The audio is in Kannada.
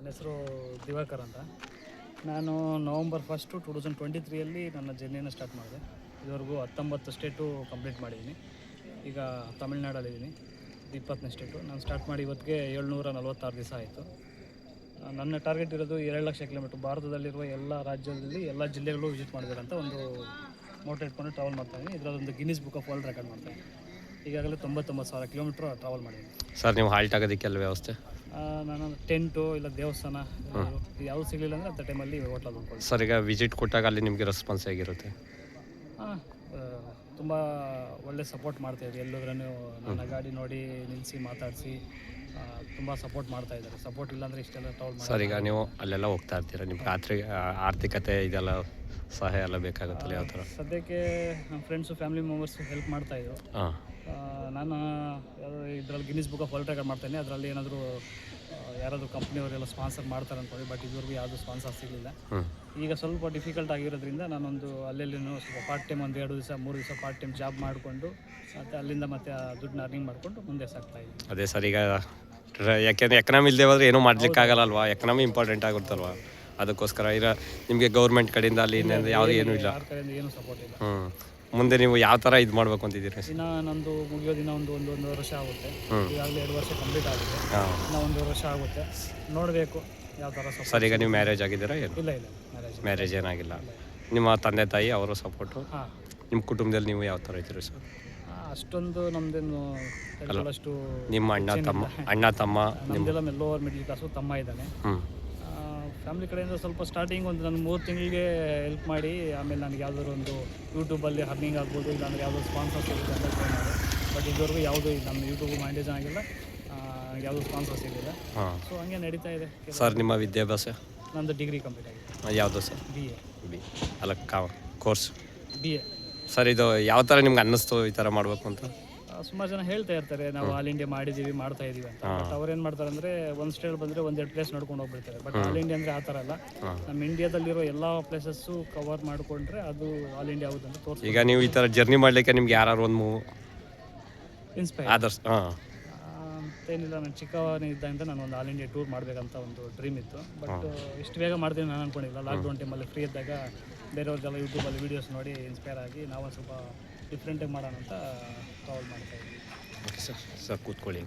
ನನ್ನ ಹೆಸರು ದಿವಾಕರ್ ಅಂತ. ನಾನು ನವಂಬರ್ 1 2023 ನನ್ನ ಜರ್ನಿಯನ್ನು ಸ್ಟಾರ್ಟ್ ಮಾಡಿದೆ. ಇದುವರೆಗೂ 19 ಸ್ಟೇಟು ಕಂಪ್ಲೀಟ್ ಮಾಡಿದ್ದೀನಿ. ಈಗ ತಮಿಳ್ನಾಡಲ್ಲಿದ್ದೀನಿ, 20ನೇ ಸ್ಟೇಟು. ನಾನು ಸ್ಟಾರ್ಟ್ ಮಾಡಿ ಇವತ್ತಿಗೆ 746 ದಿವಸ ಆಯಿತು. ನನ್ನ ಟಾರ್ಗೆಟ್ ಇರೋದು 2,00,000 ಕಿಲೋಮೀಟ್ರ್. ಭಾರತದಲ್ಲಿರುವ ಎಲ್ಲ ರಾಜ್ಯದಲ್ಲಿ ಎಲ್ಲ ಜಿಲ್ಲೆಗಳು ವಿಸಿಟ್ ಮಾಡಬೇಕಂತ ಒಂದು ಮೋಟೋ ಇಟ್ಕೊಂಡು ಟ್ರಾವೆಲ್ ಮಾಡ್ತಾಯಿದ್ದೀನಿ. ಇದರದೊಂದು Guinness book of world record ಮಾಡ್ತಾಯಿದ್ದೀನಿ. ಈಗಾಗಲೇ 99,000 ಕಿಲೋಮೀಟ್ರ್ ಟ್ರಾವೆಲ್ ಮಾಡಿದ್ದೀನಿ. ಸರ್, ನೀವು ಹಾಲ್ಟ್ ಆಗೋದಕ್ಕೆಲ್ಲ ವ್ಯವಸ್ಥೆ? ನಾನು ಟೆಂಟು ಇಲ್ಲ ದೇವಸ್ಥಾನ ಯಾವುದು ಸಿಗಲಿಲ್ಲ ಅಂದರೆ ಅಂಥ ಟೈಮಲ್ಲಿ ಹೋಟ್ಲಲ್ಲಿ ಉಳ್ಕೊಳ್ಳಿ. ಸರ್, ಈಗ ವಿಸಿಟ್ ಕೊಟ್ಟಾಗ ಅಲ್ಲಿ ನಿಮಗೆ ರೆಸ್ಪಾನ್ಸ್ ಹೇಗಿರುತ್ತೆ? ತುಂಬ ಒಳ್ಳೆ ಸಪೋರ್ಟ್ ಮಾಡ್ತಾಯಿದ್ರು. ಎಲ್ಲೋದ್ರೂ ನನ್ನ ಗಾಡಿ ನೋಡಿ ನಿಲ್ಲಿಸಿ ಮಾತಾಡಿಸಿ ತುಂಬ ಸಪೋರ್ಟ್ ಮಾಡ್ತಾಯಿದ್ದಾರೆ. ಸಪೋರ್ಟ್ ಇಲ್ಲಾಂದರೆ ಇಷ್ಟೆಲ್ಲ ಟ್ರಾವೆಲ್ ಮಾಡಿ. ಸರ್, ಈಗ ನೀವು ಅಲ್ಲೆಲ್ಲ ಹೋಗ್ತಾ ಇರ್ತೀರ, ನಿಮ್ಗೆ ಆರ್ಥಿಕತೆ ಇದೆಲ್ಲ ಸಹಾಯ ಎಲ್ಲ ಬೇಕಾಗುತ್ತಲ್ಲ, ಯಾವ ಥರ? ಸದ್ಯಕ್ಕೆ ನಮ್ಮ ಫ್ರೆಂಡ್ಸು ಫ್ಯಾಮಿಲಿ ಮೆಂಬರ್ಸು ಹೆಲ್ಪ್ ಮಾಡ್ತಾಯಿದ್ರು. ನಾನು ಇದರಲ್ಲಿ Guinness book of world record ಮಾಡ್ತೇನೆ. ಅದರಲ್ಲಿ ಏನಾದರೂ ಯಾರಾದರೂ ಕಂಪ್ನಿಯವರೆಲ್ಲ ಸ್ಪಾನ್ಸರ್ ಮಾಡ್ತಾರೆ ಅಂದ್ಕೊಂಡು, ಬಟ್ ಇದುವರೆಗೂ ಯಾವುದೂ ಸ್ಪಾನ್ಸರ್ ಸಿಗಲಿಲ್ಲ. ಈಗ ಸ್ವಲ್ಪ ಡಿಫಿಕಲ್ಟ್ ಆಗಿರೋದ್ರಿಂದ ನಾನೊಂದು ಅಲ್ಲೆಲ್ಲಿನೂ ಸ್ವಲ್ಪ ಪಾರ್ಟ್ ಟೈಮ್ 1-2 ದಿವಸ 3 ದಿವಸ ಪಾರ್ಟ್ ಟೈಮ್ ಜಾಬ್ ಮಾಡಿಕೊಂಡು ಮತ್ತು ಅಲ್ಲಿಂದ ಮತ್ತೆ ಆ ದುಡ್ಡನ್ನ ಅರ್ನಿಂಗ್ ಮಾಡಿಕೊಂಡು ಮುಂದೆ ಸಾಗ್ತಾಯಿದ್ದೀನಿ. ಅದೇ ಸರ್, ಈಗ ಯಾಕೆಂದರೆ ಎಕನಾಮಿ ಇಲ್ಲದೆ ಹೋದರೆ ಏನೂ ಮಾಡ್ಲಿಕ್ಕಾಗಲ್ಲ ಅಲ್ವಾ? ಎಕನಾಮಿ ಇಂಪಾರ್ಟೆಂಟ್ ಆಗುತ್ತಲ್ವ? ಅದಕ್ಕೋಸ್ಕರ ಈಗ ನಿಮಗೆ ಗೌರ್ಮೆಂಟ್ ಕಡೆಯಿಂದ ಅಲ್ಲಿ ಯಾವುದು ಏನೂ ಇಲ್ಲ, ಯಾರ ಕಡೆಯಿಂದ ಏನೂ ಸಪೋರ್ಟ್ ಇಲ್ಲ. ಮುಂದೆ ನೀವು ಯಾವ ಥರ ಇದು ಮಾಡ್ಬೇಕು ಅಂತಿದ್ದೀರಿ? ದಿನ ನಂದು ಮುಗಿಯೋ ದಿನ ಒಂದು ವರ್ಷ ಆಗುತ್ತೆ. ಈಗಾಗಲೇ 2 ವರ್ಷ ಕಂಪ್ಲೀಟ್ ಆಗುತ್ತೆ. ಇನ್ನೂ 1 ವರ್ಷ ಆಗುತ್ತೆ. ನೋಡಬೇಕು ಯಾವ ಥರ. ಸರ್, ಈಗ ನೀವು ಮ್ಯಾರೇಜ್ ಆಗಿದ್ದೀರಾ? ಏನು? ಇಲ್ಲ, ಮ್ಯಾರೇಜ್ ಏನಾಗಿಲ್ಲ. ನಿಮ್ಮ ತಂದೆ ತಾಯಿ ಅವರ ಸಪೋರ್ಟು? ನಿಮ್ಮ ಕುಟುಂಬದಲ್ಲಿ ನೀವು ಯಾವ ಥರ ಇದ್ದೀರಿ ಸರ್? ಅಷ್ಟೊಂದು ನಮ್ಮದೇನು ಅಷ್ಟು. ನಿಮ್ಮ ಅಣ್ಣ ತಮ್ಮ ನಮ್ಮದೆಲ್ಲ ಲೋವರ್ ಮಿಡ್ಲ್ ಕ್ಲಾಸು. ತಮ್ಮ ಇದ್ದಾನೆ. ಫ್ಯಾಮಿಲಿ ಕಡೆಯಿಂದ ಸ್ವಲ್ಪ ಸ್ಟಾರ್ಟಿಂಗ್ ಒಂದು ನನ್ನ 3 ತಿಂಗಳಿಗೆ ಹೆಲ್ಪ್ ಮಾಡಿ, ಆಮೇಲೆ ನನಗೆ ಯಾವುದಾದ್ರು ಒಂದು ಯೂಟ್ಯೂಬಲ್ಲಿ ಅರ್ನಿಂಗ್ ಆಗ್ಬೋದು, ಇಲ್ಲಾಂದರೆ ಯಾವುದೋ ಸ್ಪಾನ್ಸರ್ಸ್ ಸಿಗುತ್ತೆ ಅಂತ ಟ್ರೈ ಮಾಡಿ. ಬಟ್ ಇದುವರೆಗೂ ಯಾವುದೂ ನಮ್ಮ ಯೂಟ್ಯೂಬ್ ಮೈಂಡೇಜ್ ಆಗಿಲ್ಲ, ಯಾವುದೂ ಸ್ಪಾನ್ಸರ್ಸ್ ಸಿಗಲಿಲ್ಲ. ಸೊ ಹಂಗೆ ನಡೀತಾ ಇದೆ. ಸರ್, ನಿಮ್ಮ ವಿದ್ಯಾಭ್ಯಾಸ? ನಂದು ಡಿಗ್ರಿ ಕಂಪ್ಲೀಟ್ ಆಗಿದೆ. ಯಾವುದು ಸರ್? BA. ಅಲ್ಲ, ಕೋರ್ಸ್ BA. ಸರ್, ಇದು ಯಾವ ಥರ ನಿಮ್ಗೆ ಅನ್ನಿಸ್ತು ಈ ಥರ ಮಾಡಬೇಕು ಅಂತ? ಸುಮಾರು ಜನ ಹೇಳ್ತಾ ಇರ್ತಾರೆ, ನಾವು ಆಲ್ ಇಂಡಿಯಾ ಮಾಡಿದ್ದೀವಿ, ಮಾಡ್ತಾ ಇದ್ದೀವಿ ಅಂತ. ಬಟ್ ಅವ್ರೇನು ಮಾಡ್ತಾರೆ ಅಂದರೆ, ಒಂದು ಸ್ಟೇಟ್ ಬಂದರೆ 1-2 ಪ್ಲೇಸ್ ನೋಡ್ಕೊಂಡು ಹೋಗ್ಬಿಡ್ತಾರೆ. ಬಟ್ ಆಲ್ ಇಂಡಿಯಾ ಅಂದರೆ ಆ ಥರ ಅಲ್ಲ. ನಮ್ಮ ಇಂಡಿಯಾದಲ್ಲಿರೋ ಎಲ್ಲ ಪ್ಲೇಸಸ್ಸು ಕವರ್ ಮಾಡಿಕೊಂಡ್ರೆ ಅದು ಆಲ್ ಇಂಡಿಯಾ ಆಗುತ್ತೆ ಅಂತ ತೋರಿಸಿ. ಈಗ ನೀವು ಈ ಥರ ಜರ್ನಿ ಮಾಡಲಿಕ್ಕೆ ನಿಮ್ಗೆ ಯಾರು ಒಂದು ಇನ್ಸ್ಪೈರ್ ಆದರ್ಶ? ಏನಿಲ್ಲ, ನಾನು ಚಿಕ್ಕವನಿದ್ದಂತ ನಾನು ಒಂದು ಆಲ್ ಇಂಡಿಯಾ ಟೂರ್ ಮಾಡಬೇಕಂತ ಒಂದು ಡ್ರೀಮ್ ಇತ್ತು. ಬಟ್ ಇಷ್ಟು ಬೇಗ ಮಾಡ್ತೀನಿ ನಾನು ಅಂದ್ಕೊಂಡಿಲ್ಲ. ಲಾಕ್ಡೌನ್ ಟೈಮಲ್ಲಿ ಫ್ರೀ ಇದ್ದಾಗ ಬೇರೆಯವ್ರದ್ದೆಲ್ಲ ಯೂಟ್ಯೂಬಲ್ಲಿ ವೀಡಿಯೋಸ್ ನೋಡಿ ಇನ್ಸ್ಪೈರ್ ಆಗಿ ನಾವು ಸ್ವಲ್ಪ ಡಿಫ್ರೆಂಟಾಗಿ ಮಾಡೋಣ ಅಂತ ಟ್ರಾವೆಲ್ ಮಾಡ್ತಾಯಿದ್ವಿ. Okay sir. ಕೂತ್ಕೊಳ್ಳಿ.